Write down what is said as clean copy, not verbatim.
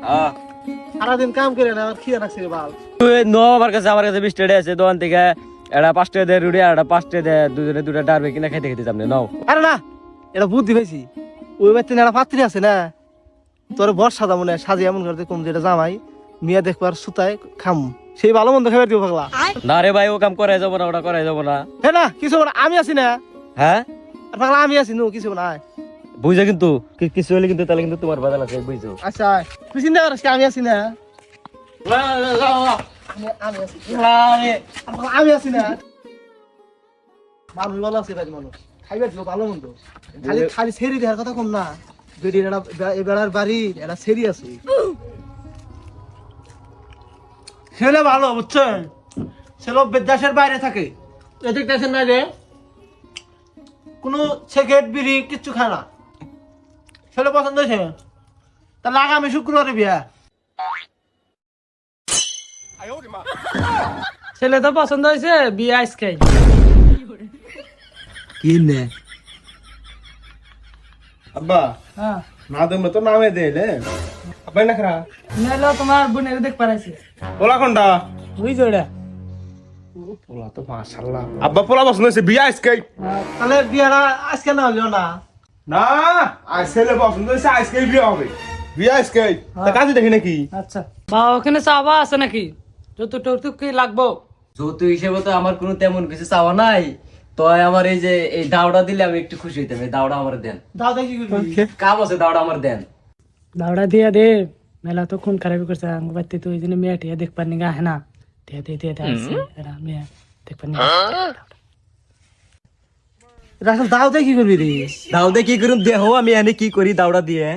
সারাদিন কাম করে না আমার খিদে লাগছে রে বাল। তুই নো আমার কাছে 20 টাকা আছে দোকান থেকে এটা 5 টাকা দে রুটি আর এটা 5 টাকা দে দুজনে দুটা ডারবে কিনা খাইতে খেতে সামনে নাও। আরে না এটা বুদ্ধি পেয়েছি, ওই বাড়িতে একটা পাত্রী আছে না, তোর বর্ষা দাম মনে সাজে এমন করতে কম যেটা জামাই মিয়া দেখবার সুতায় খাম, সেই ভালো মন্দ খাবার দিব পাগলা। না রে ভাই ও কাম করাই যাবো না, ওটা করাই যাবো না। হ্যাঁ না কিছু না, আমি আছি না, হ্যাঁ আর পাগলা আমি আছি নু, কিছু না। বুঝছো কিন্তু কিছু হলে কিন্তু তাহলে কিন্তু তোমার বাদাল আছে বুঝছো। আচ্ছা তুই চিন্তা করিস কি, আমি আছি না, আমি আছি না। মানুষ ভালো আছে, মানুষ খাইবার দিব ভালো মন্দ, খালি খালি ছেড়ি দেওয়ার কথা কম না, বেড়ির বেড়ার বাড়ির একটা ছেড়ি আছে, ছেলে ভালো বুঝছেন, ছেলে বিদ্যাসের বাইরে থাকে, এদিক দেশের নাই রে, কোনো সিগারেট বিড়ি কিচ্ছু খায় না, ছেলে পছন্দ হয়েছে, তাহলে আগামী শুক্রবারে বিয়া। ছেলে তো পছন্দ হয়েছে, বিয়ে আজকে। কি নে আব্বা হ্যাঁ না দেবো তো নামে দেলে আব্বা না খারা মেলো তোমার বোনের দেখ পারাইছে পোলা কোনটা ওই জোড়া। পোলা তো মাশাআল্লাহ আব্বা পোলা পছন্দ হয়েছে বিয়া আজকে, তাহলে বিয়াটা আজকে না হলেও না, না আজকে পছন্দ হয়েছে আজকে বিয়া হবে, বিয়া আজকে তা কাজে দেখি নাকি। আচ্ছা বাবা ওখানে চাওয়া আছে নাকি, যতটুকু কি লাগবো? যৌতুক হিসেবে তো আমার কোনো তেমন কিছু চাওয়া নাই, তো আমার এই যে এই দাওটা দিলে আমি একটু খুশি হইতাম। এই দাওটা আমার দেন, দাও দেখি কাম আছে দাওটা আমার দেন। দাওড়া দিয়া দে, মেলা তো খুন খারাপি করছে আমার বাড়িতে, তো ওই জন্য মেয়ে টিয়া দেখ পারনি গা, হ্যাঁ না টিয়া দিয়ে দিয়ে আসছে এরা মেয়ে দেখ পারনি। রাসেল দাও দেখি কি করবি রে, দাও দে কি করুম দেহ আমি এনে কি করি দাওটা দিয়ে।